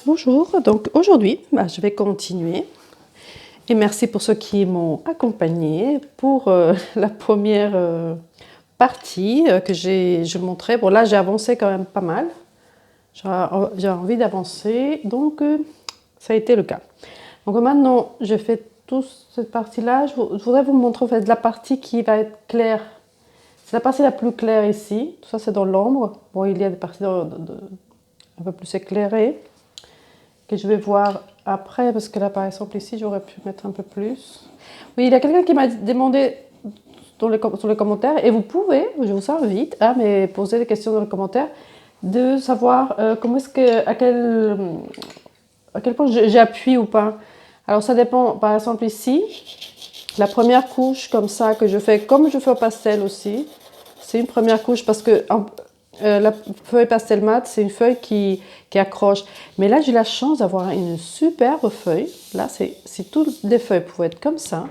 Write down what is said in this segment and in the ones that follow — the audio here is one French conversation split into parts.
Bonjour, donc aujourd'hui je vais continuer et merci pour ceux qui m'ont accompagné pour la première partie que je montrais. Bon là j'ai avancé quand même pas mal, j'ai envie d'avancer donc ça a été le cas. Donc maintenant j'ai fait toute cette partie là, je voudrais vous montrer en fait la partie qui va être claire. C'est la partie la plus claire ici, tout ça c'est dans l'ombre. Bon il y a des parties un peu plus éclairées que je vais voir après, parce que là par exemple ici j'aurais pu mettre un peu plus. Oui, il y a quelqu'un qui m'a demandé sur les commentaires, et vous pouvez, je vous invite à me poser des questions dans les commentaires, de savoir comment est-ce que, à quel point j'appuie ou pas. Alors ça dépend, par exemple ici, la première couche comme ça que je fais, comme je fais au pastel aussi, c'est une première couche parce que la feuille pastel mat, c'est une feuille qui accroche. Mais là, j'ai la chance d'avoir une superbe feuille. Là, si toutes les feuilles pouvaient être comme ça,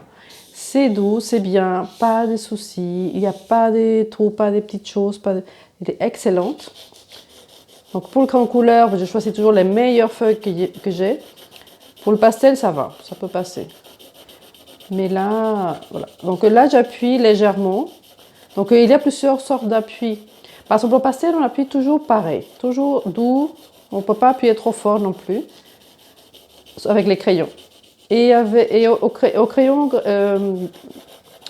c'est doux, c'est bien, pas de soucis, il n'y a pas des trous, pas des petites choses, elle est excellente. Donc pour le crayon couleur, je choisis toujours les meilleures feuilles que j'ai. Pour le pastel, ça va, ça peut passer. Mais là, voilà. Donc là, j'appuie légèrement. Donc il y a plusieurs sortes d'appui. Par exemple, au pastel, on appuie toujours pareil, toujours doux. On ne peut pas appuyer trop fort non plus avec les crayons. Et au crayon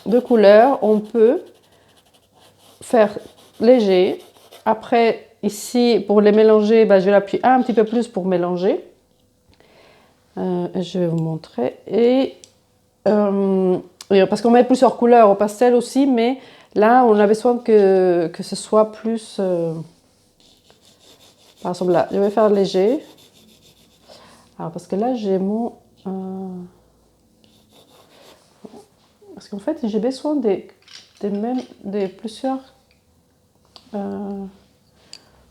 de couleur, on peut faire léger. Après, ici, pour les mélanger, je vais l'appuyer un petit peu plus pour mélanger. Je vais vous montrer. Parce qu'on met plusieurs couleurs au pastel aussi, mais là, on a besoin que ce soit plus... par exemple, là, je vais faire léger. Alors, parce que là, j'ai mon... parce qu'en fait, j'ai besoin de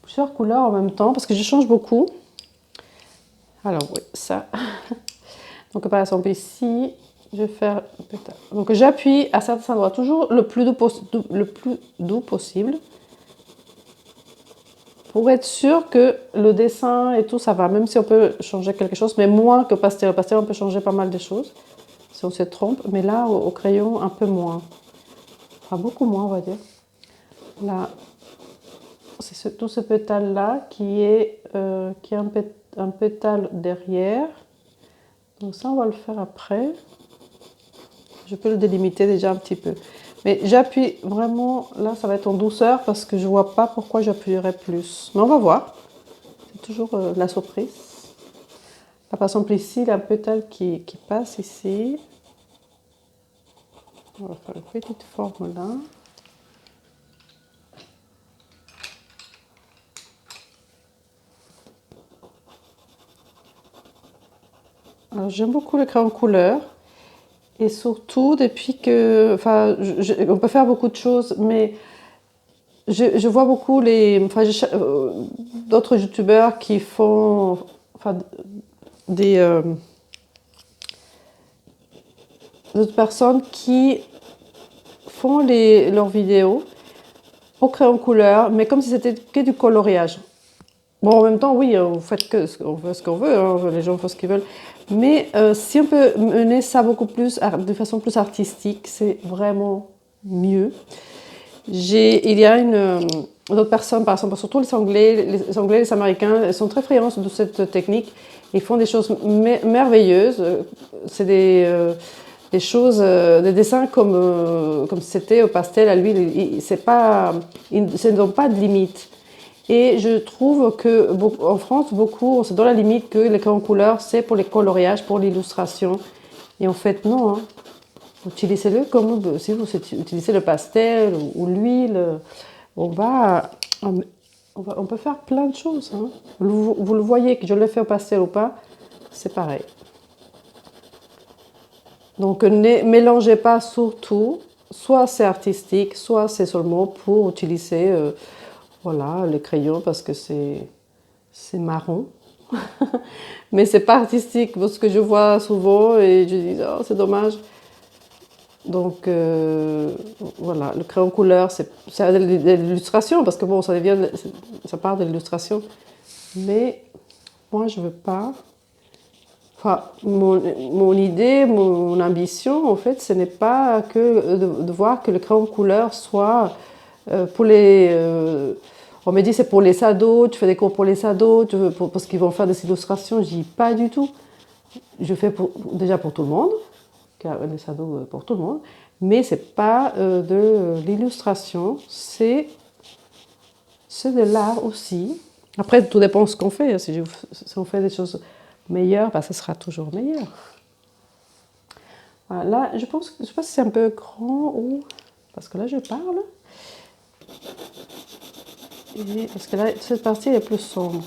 plusieurs couleurs en même temps, parce que je change beaucoup. Alors, oui, ça. Donc, par exemple, ici, je vais faire... Donc, j'appuie à certains endroits, toujours le plus doux possible. Pour être sûr que le dessin et tout, ça va. Même si on peut changer quelque chose, mais moins que pastel. Au pastel, on peut changer pas mal de choses, si on se trompe. Mais là, au crayon, un peu moins. Enfin, beaucoup moins, on va dire. Là, c'est tout ce pétale-là qui est un pétale derrière. Donc ça, on va le faire après. Je peux le délimiter déjà un petit peu. Mais j'appuie vraiment, là ça va être en douceur parce que je ne vois pas pourquoi j'appuierais plus. Mais on va voir. C'est toujours la surprise. Là, par exemple ici, il y a un pétale qui passe ici. On va faire une petite forme là. Alors j'aime beaucoup le crayon couleur. Et surtout, depuis que... Enfin, on peut faire beaucoup de choses, mais je vois beaucoup d'autres youtubeurs qui font d'autres personnes qui font leurs vidéos au crayon couleur, mais comme si c'était que du coloriage. Bon, en même temps, oui, on fait ce qu'on veut, hein, les gens font ce qu'ils veulent. Mais si on peut mener ça beaucoup plus, de façon plus artistique, c'est vraiment mieux. Il y a d'autres personnes, par exemple, surtout les Anglais, les Américains, ils sont très friands de cette technique. Ils font des choses merveilleuses. C'est des choses, des dessins comme c'était au pastel à l'huile. Ils ne donnent pas de limite. Et je trouve qu'en France, beaucoup, on se donne la limite que les crayons couleur, c'est pour les coloriages, pour l'illustration. Et en fait, non. Hein. Utilisez-le comme si vous utilisez le pastel ou l'huile. On peut faire plein de choses. Hein. Vous le voyez, que je le fais au pastel ou pas, c'est pareil. Donc ne mélangez pas surtout, soit c'est artistique, soit c'est seulement pour utiliser voilà, les crayons parce que c'est marron. Mais c'est pas artistique, parce que je vois souvent et je dis oh, c'est dommage. Donc voilà, le crayon couleur, c'est de l'illustration parce que bon, ça part de l'illustration. Mais moi, je veux pas. Enfin, mon idée, mon ambition, en fait, ce n'est pas que de voir que le crayon couleur soit pour les... on me dit c'est pour les ados, tu fais des cours pour les ados, parce qu'ils vont faire des illustrations. Je dis pas du tout. Je fais déjà pour tout le monde, car les ados pour tout le monde, mais c'est pas de l'illustration, c'est de l'art aussi. Après, tout dépend de ce qu'on fait. Si on fait des choses meilleures, bah, ça sera toujours meilleur. Voilà, là, je pense, je ne sais pas si c'est un peu grand ou... Parce que là, je parle. Et parce que là, cette partie est plus sombre.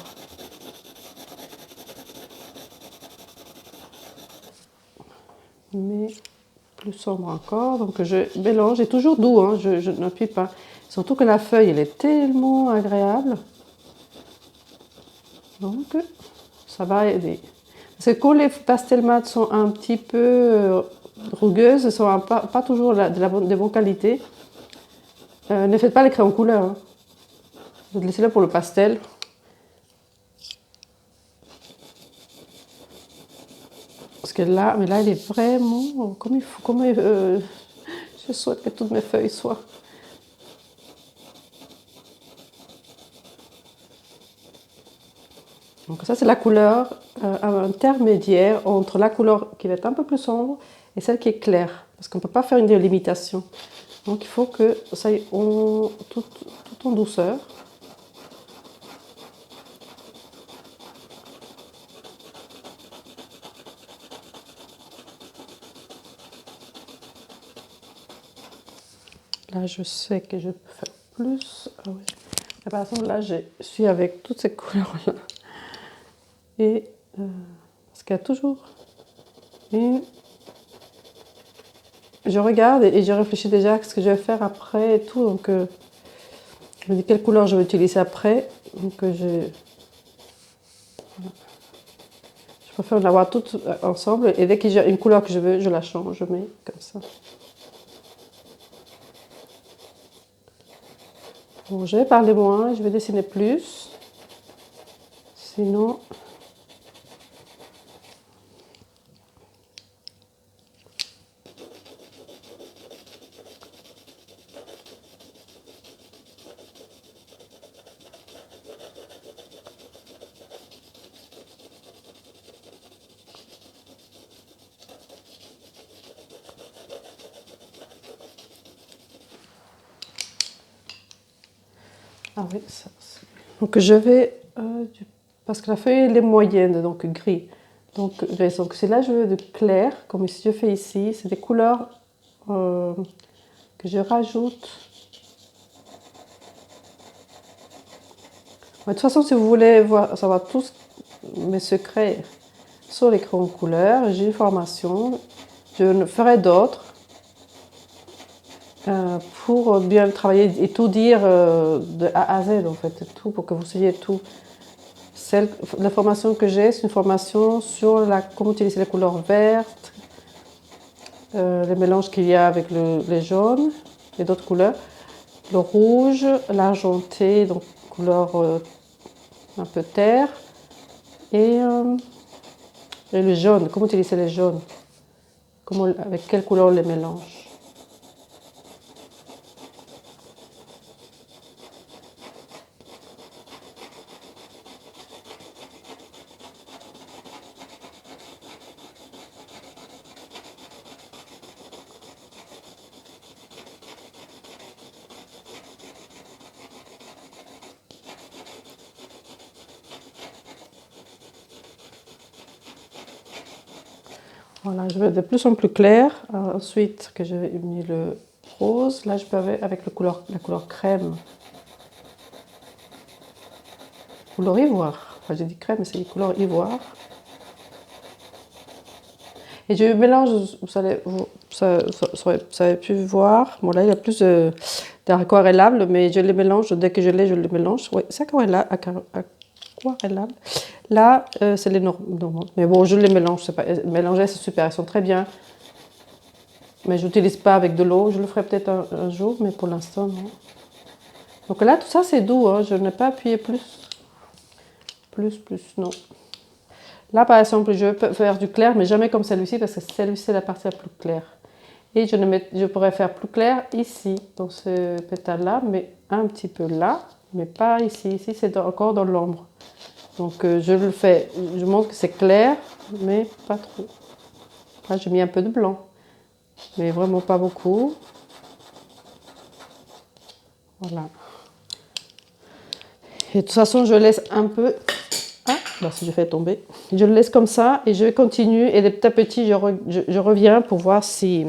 Mais plus sombre encore. Donc, je mélange. Et toujours doux, hein, je n'appuie pas. Surtout que la feuille, elle est tellement agréable. Donc, ça va aider. Parce que quand les pastels mat sont un petit peu rugueuses, ne sont pas toujours de bonne qualité, ne faites pas les crayons couleur. Hein. Vous laissez-le pour le pastel. Parce que là, mais là, il est vraiment comme il faut. Je souhaite que toutes mes feuilles soient. Donc ça, c'est la couleur intermédiaire entre la couleur qui va être un peu plus sombre et celle qui est claire. Parce qu'on ne peut pas faire une délimitation. Donc il faut que ça aille tout en douceur. Là, je sais que je peux faire plus. Ah oui. Par exemple, là, je suis avec toutes ces couleurs-là. Et parce qu'il y a toujours une... Je regarde et je réfléchis déjà à ce que je vais faire après et tout. Donc, je me dis quelle couleur je vais utiliser après. Donc, je préfère l'avoir toutes ensemble. Et dès qu'il y a une couleur que je veux, je la change. Je mets comme ça. Bon, je vais parler moins, je vais dessiner plus. Sinon... Ah oui, ça. Donc je vais... parce que la feuille elle est moyenne, donc gris. Donc c'est là je veux de clair, comme si je fais ici. C'est des couleurs que je rajoute. De toute façon, si vous voulez savoir tous mes secrets sur les crayons couleurs, j'ai une formation. Je ne ferai d'autres pour bien travailler et tout dire de A à Z, en fait, tout pour que vous sachiez tout. La formation que j'ai, c'est une formation sur comment utiliser les couleurs vertes, les mélanges qu'il y a avec les jaunes et d'autres couleurs, le rouge, l'argenté, donc couleur un peu terre, et le jaune, comment utiliser les jaunes, avec quelle couleur on les mélange. Voilà, je vais de plus en plus clair. Ensuite, que j'ai mis le rose, là je peux avec la couleur crème. Couleur ivoire. Enfin, j'ai dit crème, mais c'est couleur ivoire. Et je mélange, vous avez pu voir. Bon, là, il y a plus d'aquarellable, mais je les mélange. Dès que je les mélange. Oui, c'est aquarellable. Là, c'est les normaux. Mais bon, je les mélange. Mélanger, c'est super. Ils sont très bien. Mais je n'utilise pas avec de l'eau. Je le ferai peut-être un jour, mais pour l'instant, non. Donc là, tout ça, c'est doux. Hein. Je n'ai pas appuyé plus. Non. Là, par exemple, je peux faire du clair, mais jamais comme celui-ci, parce que celui-ci, c'est la partie la plus claire. Et je pourrais faire plus clair ici, dans ce pétale-là, mais un petit peu là, mais pas ici. Ici, c'est encore dans l'ombre. Donc, je le fais, je montre que c'est clair, mais pas trop. Là, j'ai mis un peu de blanc, mais vraiment pas beaucoup. Voilà. Et de toute façon, je laisse un peu... Ah, bah si je fais tomber. Je le laisse comme ça et je continue. Et petit à petit, je reviens pour voir si...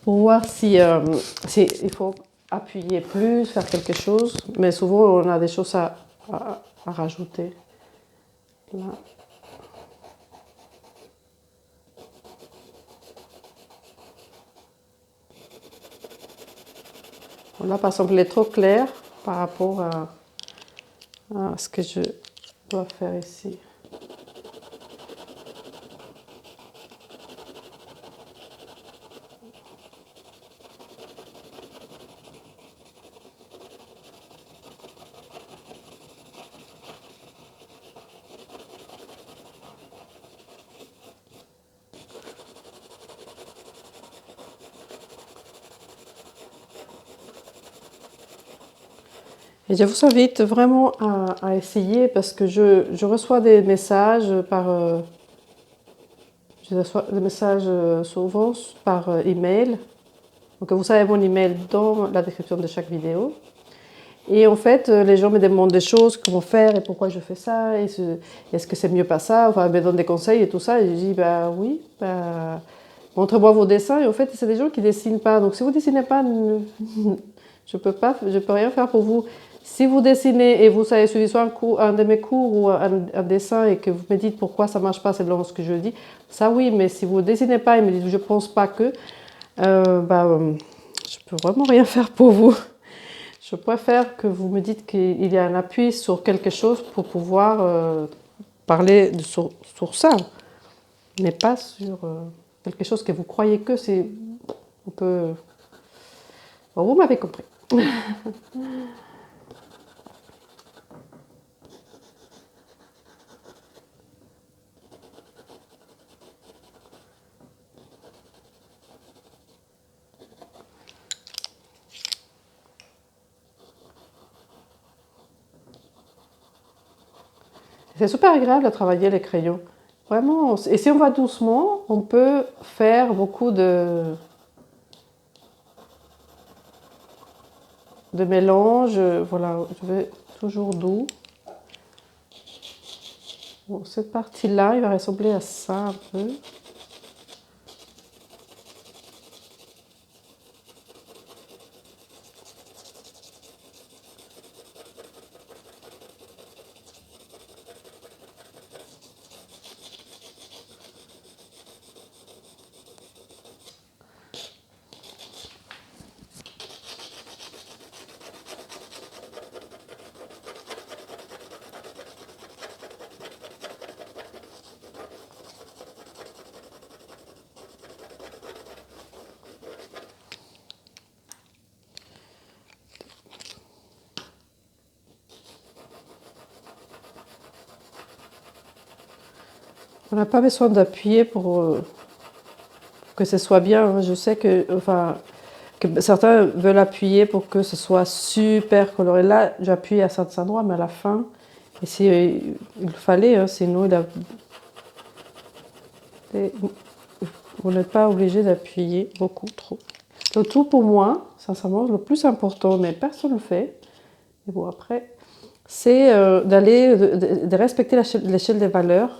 Pour voir si, il faut appuyer plus, faire quelque chose. Mais souvent, on a des choses à rajouter. Là. Là, par exemple, il est trop clair par rapport à ce que je dois faire ici. Et je vous invite vraiment à essayer parce que je reçois des messages je reçois des messages souvent par email. Donc vous savez mon email dans la description de chaque vidéo. Et en fait, les gens me demandent des choses, comment faire et pourquoi je fais ça, est-ce que c'est mieux pas ça, enfin, ils me donnent des conseils et tout ça. Et je dis, bah oui, bah, montrez-moi vos dessins. Et en fait, c'est des gens qui ne dessinent pas. Donc si vous ne dessinez pas, je peux rien faire pour vous. Si vous dessinez et vous avez suivi soit un de mes cours ou un dessin et que vous me dites pourquoi ça ne marche pas selon ce que je dis, ça oui, mais si vous ne dessinez pas et me dites je ne pense pas que, je peux vraiment rien faire pour vous. Je préfère que vous me dites qu'il y a un appui sur quelque chose pour pouvoir parler sur ça, mais pas sur quelque chose que vous croyez que c'est... On peut... Bon, vous m'avez compris. C'est super agréable de travailler les crayons. Vraiment, et si on va doucement, on peut faire beaucoup de mélange. Voilà, je vais toujours doux. Bon, cette partie-là, il va ressembler à ça un peu. On n'a pas besoin d'appuyer pour que ce soit bien. Je sais que, enfin, que certains veulent appuyer pour que ce soit super coloré. Là, j'appuie à certains endroits, mais à la fin, et si, il le fallait, hein, sinon vous n'êtes pas obligé d'appuyer beaucoup trop. Le tout pour moi, sincèrement, le plus important, mais personne ne le fait. Et bon, après, c'est de respecter l'échelle des valeurs.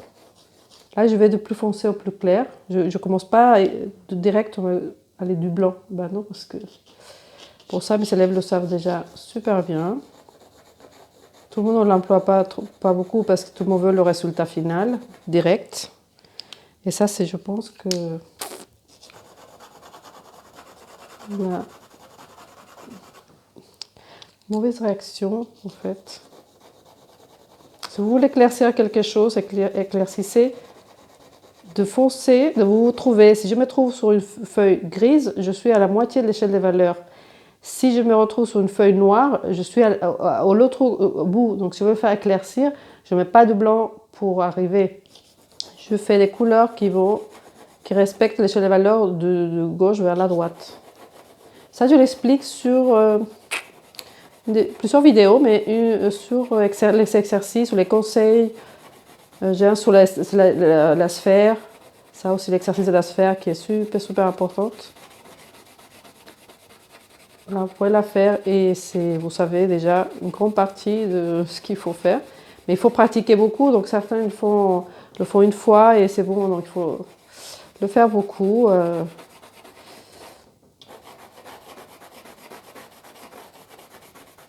Là, je vais de plus foncé au plus clair. Je ne commence pas direct à aller du blanc. Ben non, parce que pour ça, mes élèves le savent déjà super bien. Tout le monde ne l'emploie pas beaucoup parce que tout le monde veut le résultat final, direct. Et ça, c'est, je pense que... Voilà. Mauvaise réaction, en fait. Si vous voulez éclaircir quelque chose, éclaircissez de foncer, de vous trouver. Si je me trouve sur une feuille grise, je suis à la moitié de l'échelle des valeurs. Si je me retrouve sur une feuille noire, je suis à l'autre bout. Donc si je veux faire éclaircir, je ne mets pas de blanc pour arriver. Je fais des couleurs qui respectent l'échelle des valeurs de gauche vers la droite. Ça, je l'explique sur plusieurs vidéos, mais sur les exercices, sur les conseils. J'ai un sur la sphère. Ça aussi, l'exercice de la sphère qui est super, super importante. Là, vous pouvez la faire et c'est, vous savez déjà, une grande partie de ce qu'il faut faire. Mais il faut pratiquer beaucoup, donc certains le font une fois et c'est bon, donc il faut le faire beaucoup.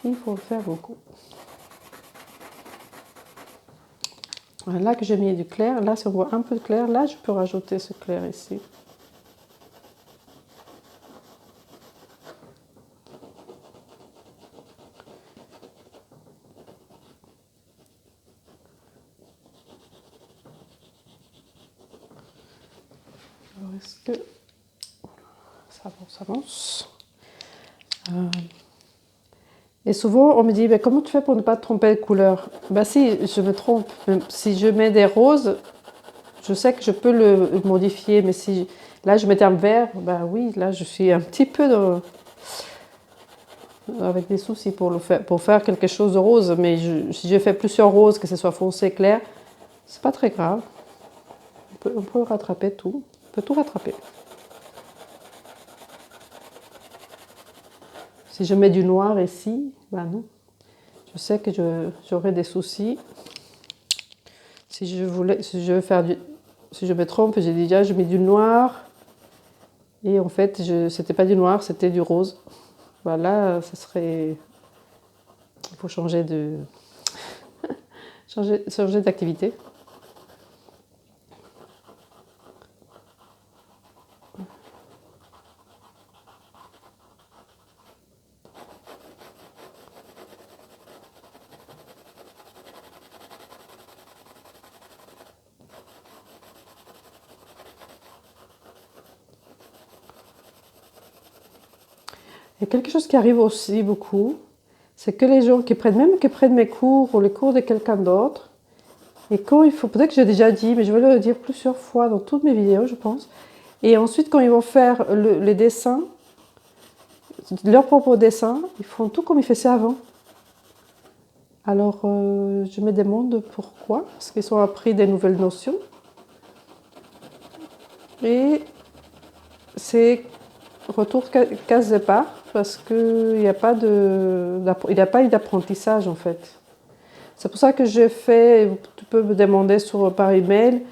Il faut le faire beaucoup. Là que j'ai mis du clair, là si on voit un peu de clair, là je peux rajouter ce clair ici. Alors est-ce que ça avance. Et souvent on me dit, comment tu fais pour ne pas te tromper de couleur? Si, je me trompe. Si je mets des roses, je sais que je peux le modifier, mais si là je mettais un vert, oui, là je suis un petit peu avec des soucis pour faire quelque chose de rose. Mais si je fais plusieurs roses, que ce soit foncé, clair, c'est pas très grave. On peut rattraper tout. On peut tout rattraper. Si je mets du noir ici, non. Je sais que j'aurai des soucis. Si je me trompe, j'ai déjà je mets du noir et en fait c'était pas du noir, c'était du rose. Voilà, ça serait. Il faut changer d'activité. Il y a quelque chose qui arrive aussi beaucoup, c'est que les gens qui prennent mes cours ou les cours de quelqu'un d'autre, et quand il faut, peut-être que j'ai déjà dit, mais je vais le dire plusieurs fois dans toutes mes vidéos, je pense, et ensuite quand ils vont faire les dessins, leur propre dessin, ils font tout comme ils faisaient avant. Alors je me demande pourquoi, parce qu'ils ont appris des nouvelles notions, et c'est retour case départ, parce qu'il n'y a pas eu d'apprentissage en fait. C'est pour ça que j'ai fait, tu peux me demander par email,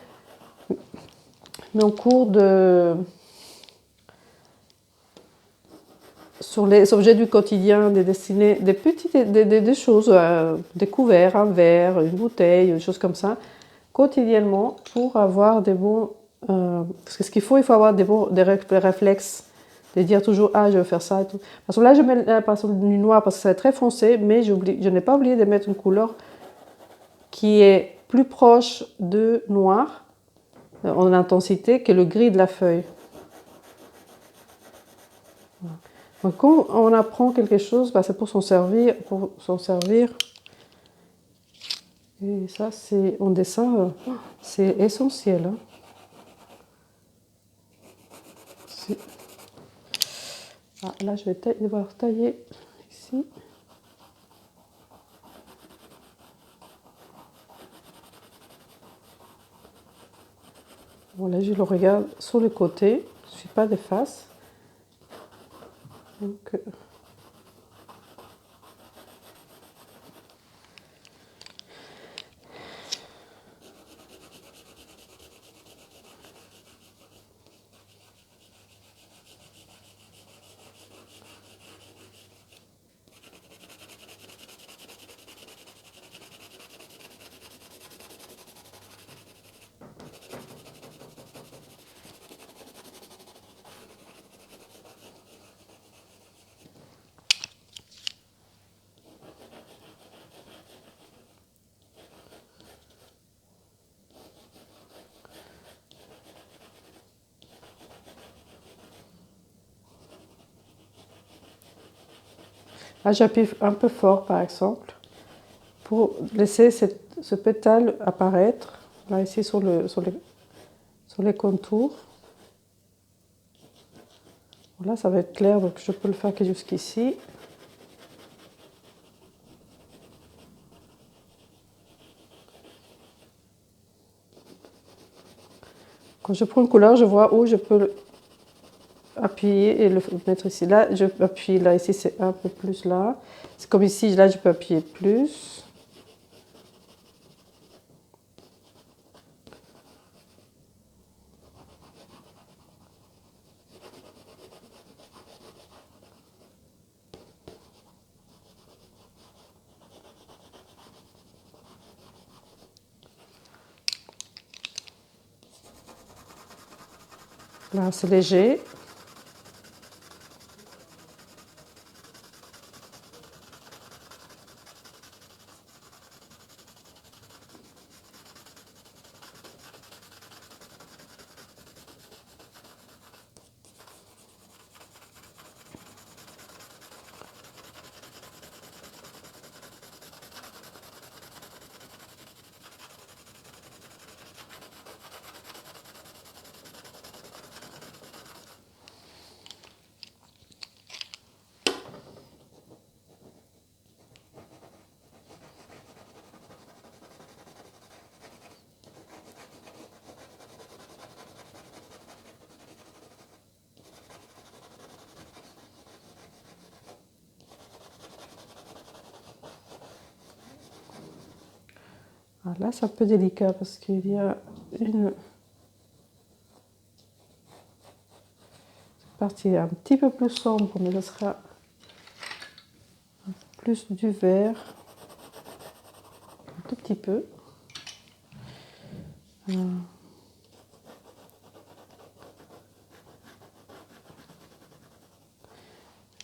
mon cours sur les objets du quotidien, des dessiner des petites des choses, des couverts, un verre, une bouteille, des choses comme ça, quotidiennement pour avoir des bons. Parce que il faut avoir des réflexes. De dire toujours, je vais faire ça et tout. Parce que là, je mets par exemple du noir parce que c'est très foncé, mais je n'ai pas oublié de mettre une couleur qui est plus proche de noir en intensité que le gris de la feuille. Donc, quand on apprend quelque chose, c'est pour s'en servir. Et ça, c'est en dessin, c'est essentiel. Hein. Là, je vais devoir tailler ici. Bon, là, je le regarde sur le côté. Je ne suis pas des faces. Donc, Là, j'appuie un peu fort, par exemple, pour laisser ce pétale apparaître, là, ici, sur les contours. Là, ça va être clair, donc je peux le faire que jusqu'ici. Quand je prends une couleur, je vois où je peux appuyer et le mettre ici. Là, je peux appuyer là, ici, c'est un peu plus là. C'est comme ici, là, je peux appuyer plus. Là, c'est léger. Alors là, c'est un peu délicat parce qu'il y a une partie un petit peu plus sombre, mais ce sera plus du vert, un tout petit peu. Et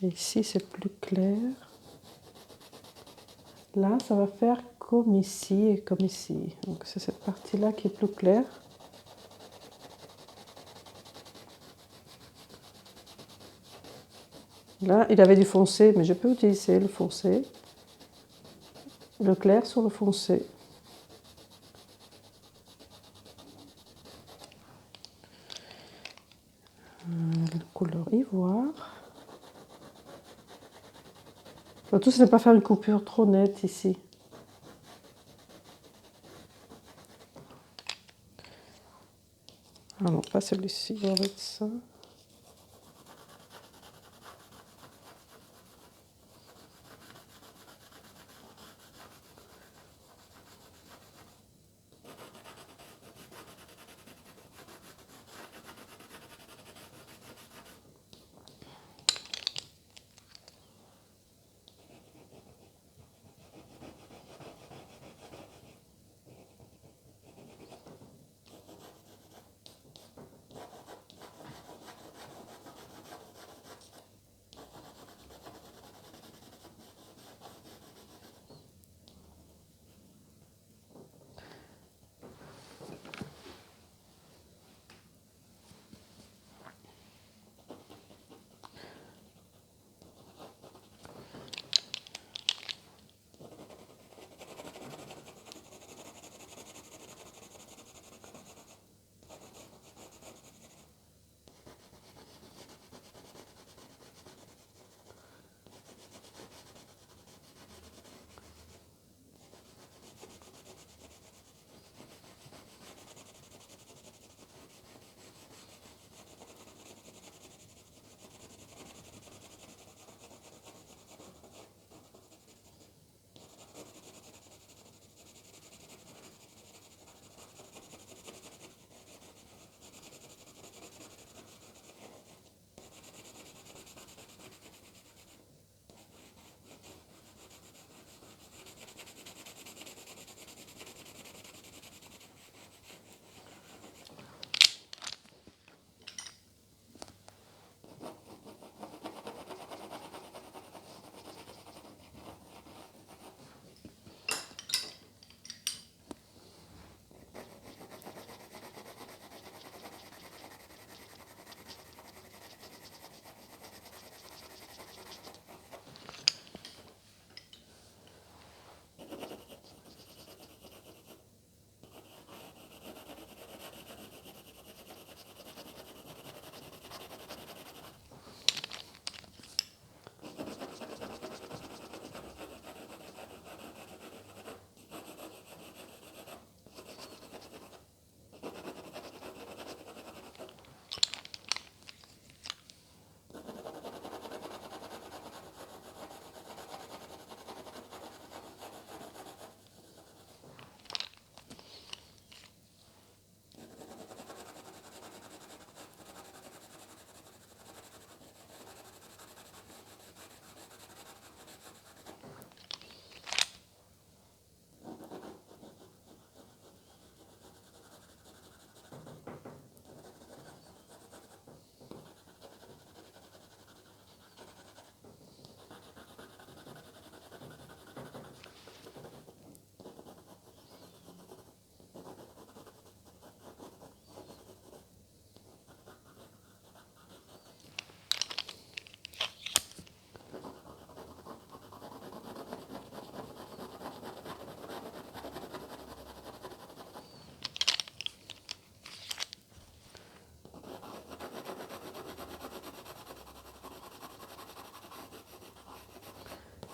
ici, c'est plus clair. Là, ça va faire comme ici et comme ici. Donc, c'est cette partie-là qui est plus claire. Là, il avait du foncé, mais je peux utiliser le foncé. Le clair sur le foncé. La couleur ivoire. Le tout, c'est de ne pas faire une coupure trop nette ici. Ah non, pas celui-ci, on va mettre ça.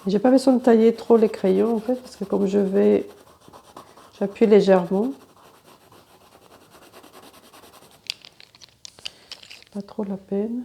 J'ai pas besoin de tailler trop les crayons en fait, parce que comme j'appuie légèrement. C'est pas trop la peine.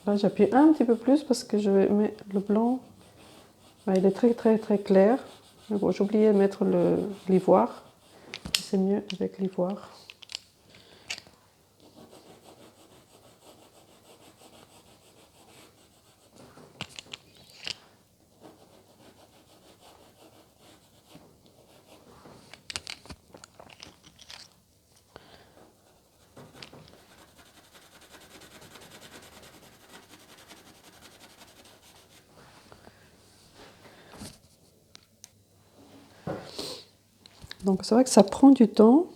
Là, j'appuie un petit peu plus parce que je vais mettre le blanc. Il est très clair. Mais bon, j'ai oublié de mettre l'ivoire. C'est mieux avec l'ivoire. Donc c'est vrai que ça prend du temps.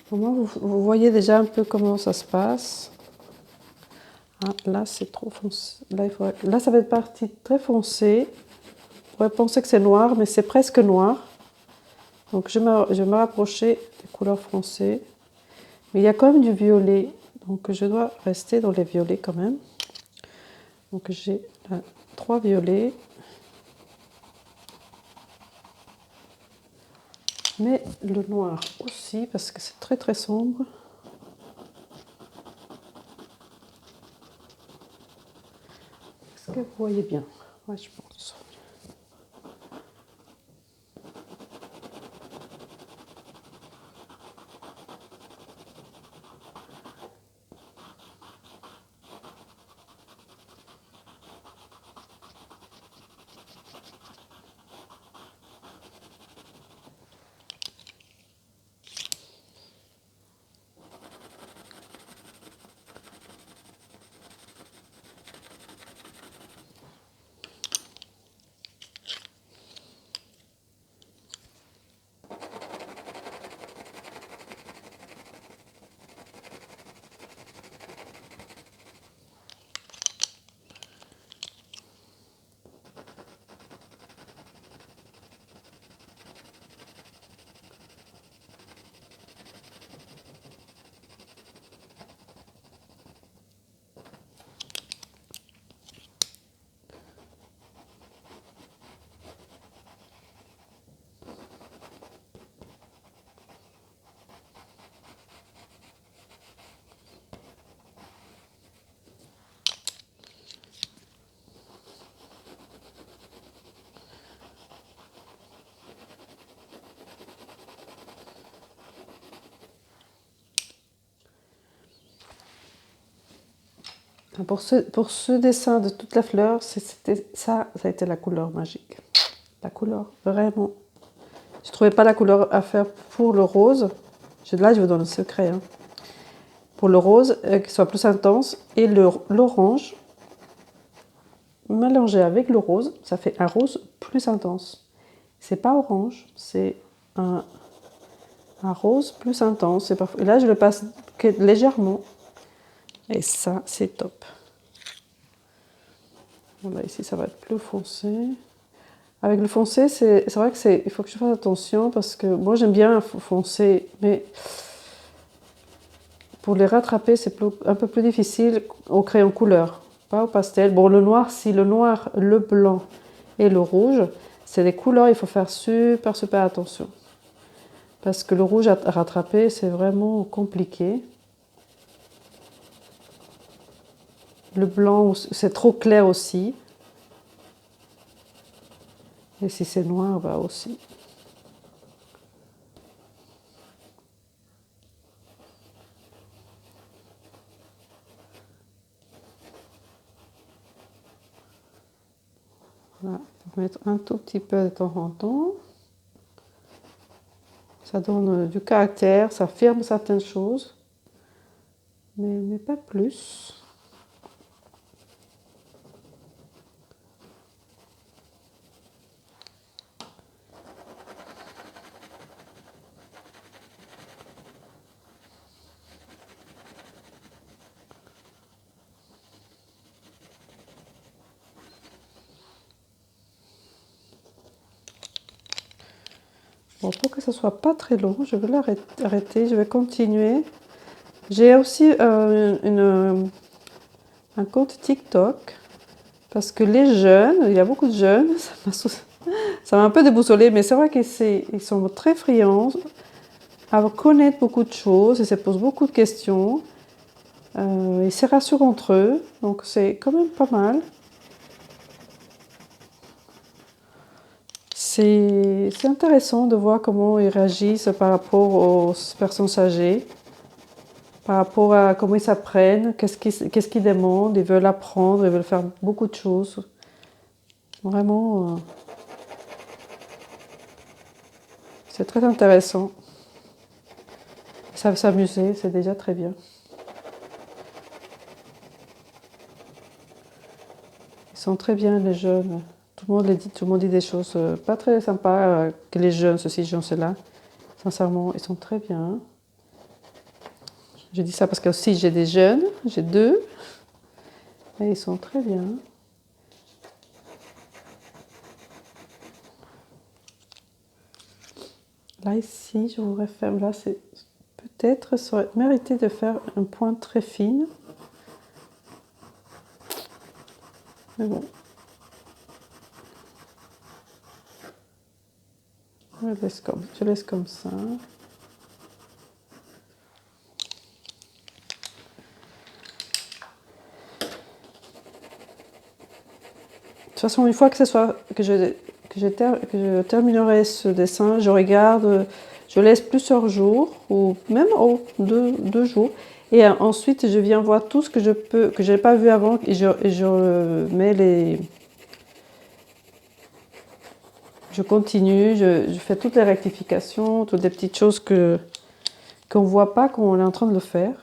Au moins, vous voyez déjà un peu comment ça se passe. Ah, là, c'est trop foncé. Là, ça va être partie très foncée. On pourrait penser que c'est noir, mais c'est presque noir. Donc je vais me rapprocher des couleurs foncées. Mais il y a quand même du violet. Donc je dois rester dans les violets quand même. Donc j'ai là 3 violets. Mais le noir aussi, parce que c'est très sombre. Est-ce que vous voyez bien? Oui, je pense. Pour ce dessin de toute la fleur, ça a été la couleur magique. La couleur, vraiment. Je ne trouvais pas la couleur à faire pour le rose. Là, je vous donne le secret. Hein. Pour le rose, qui soit plus intense. Et l'orange, mélangé avec le rose, ça fait un rose plus intense. C'est pas orange, c'est un un rose plus intense. Et là, je le passe légèrement. Et ça, c'est top. Voilà, ici, ça va être plus foncé. Avec le foncé, c'est vrai il faut que je fasse attention parce que moi, j'aime bien foncé, mais pour les rattraper, c'est un peu plus difficile au crayon couleur, pas au pastel. Bon, le noir, si le noir, le blanc et le rouge, c'est des couleurs, il faut faire super, super attention. Parce que le rouge à rattraper, c'est vraiment compliqué. Le blanc, c'est trop clair aussi. Et si c'est noir, bah aussi. Voilà, on va mettre un tout petit peu de temps en temps. Ça donne du caractère, ça affirme certaines choses, mais pas plus. Bon, pour que ce soit pas très long, je vais l'arrêter, je vais continuer. J'ai aussi un compte TikTok, parce que les jeunes, il y a beaucoup de jeunes, ça m'a un peu déboussolée, mais c'est vrai qu'ils sont très friands à connaître beaucoup de choses, ils se posent beaucoup de questions, ils se rassurent entre eux, donc c'est quand même pas mal. C'est intéressant de voir comment ils réagissent par rapport aux personnes âgées, par rapport à comment ils s'apprennent, qu'est-ce qu'ils demandent, ils veulent apprendre, ils veulent faire beaucoup de choses. Vraiment, c'est très intéressant. Ils savent s'amuser, c'est déjà très bien. Ils sont très bien, les jeunes. Tout le monde dit des choses pas très sympas que les jeunes, ceci, cela. Sincèrement, ils sont très bien. Je dis ça parce que aussi j'ai des jeunes, j'ai 2, et ils sont très bien. Là, ici, je vous referme. Là, c'est peut-être, ça aurait mérité de faire un point très fine. Mais bon. Je laisse comme ça. De toute façon, une fois que je terminerai ce dessin, je regarde, je laisse plusieurs jours, ou même 2 jours. Et ensuite, je viens voir tout ce que je n'ai pas vu avant, et je mets les... Je continue, je fais toutes les rectifications, toutes les petites choses qu'on ne voit pas qu'on est en train de le faire.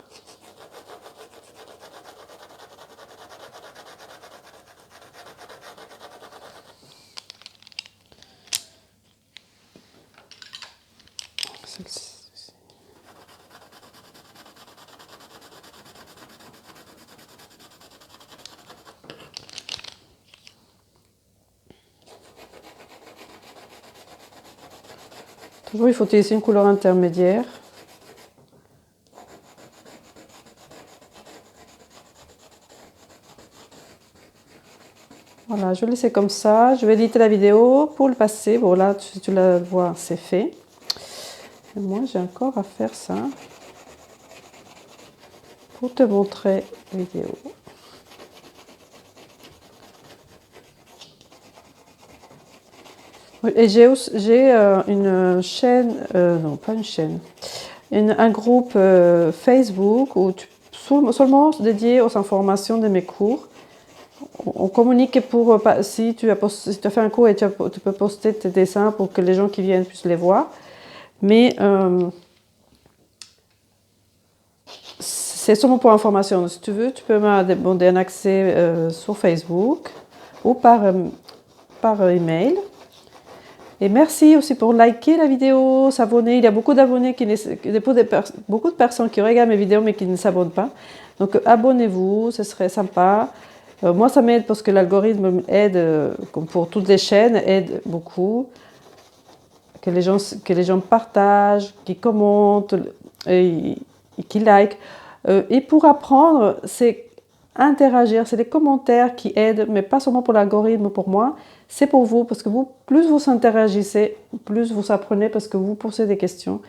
Toujours, il faut utiliser une couleur intermédiaire. Voilà, je vais laisser comme ça. Je vais éditer la vidéo pour le passer. Bon, là, si tu la vois, c'est fait. Et moi, j'ai encore à faire ça pour te montrer la vidéo. Et j'ai une chaîne, non pas une chaîne, un groupe Facebook où seulement dédié aux informations de mes cours. On communique pour, si tu as fait un cours et tu peux poster tes dessins pour que les gens qui viennent puissent les voir. Mais c'est seulement pour information. Si tu veux, tu peux me demander un accès sur Facebook ou par email. Et merci aussi pour liker la vidéo, s'abonner. Il y a beaucoup d'abonnés, beaucoup de personnes qui regardent mes vidéos mais qui ne s'abonnent pas. Donc abonnez-vous, ce serait sympa. Moi, ça m'aide parce que l'algorithme aide, comme pour toutes les chaînes, aide beaucoup. Que les gens partagent, qui commentent et qui likent. Et pour apprendre, c'est interagir, c'est les commentaires qui aident, mais pas seulement pour l'algorithme, pour moi, c'est pour vous, parce que plus vous interagissez, plus vous apprenez, parce que vous posez des questions.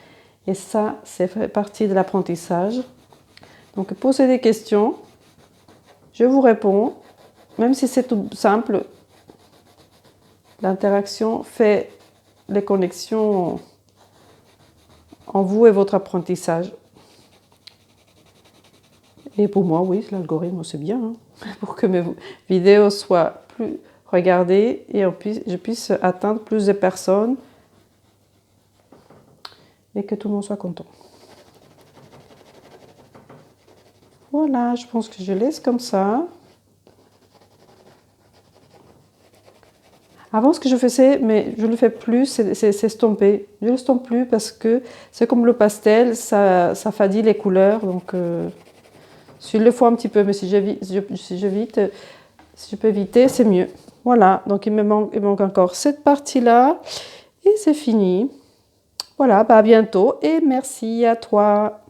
Et ça, c'est fait partie de l'apprentissage. Donc, posez des questions, je vous réponds, même si c'est tout simple. L'interaction fait les connexions en vous et votre apprentissage. Et pour moi, oui, l'algorithme, c'est bien, hein, pour que mes vidéos soient plus regardées et je puisse atteindre plus de personnes et que tout le monde soit content. Voilà, je pense que je laisse comme ça. Avant, ce que je faisais, mais je ne le fais plus, c'est estomper. Je ne l'estompe plus parce que c'est comme le pastel, ça fadit les couleurs. Donc, si je le fais un petit peu, mais si je peux éviter, c'est mieux. Voilà, donc il manque encore cette partie-là et c'est fini. Voilà, bah à bientôt et merci à toi.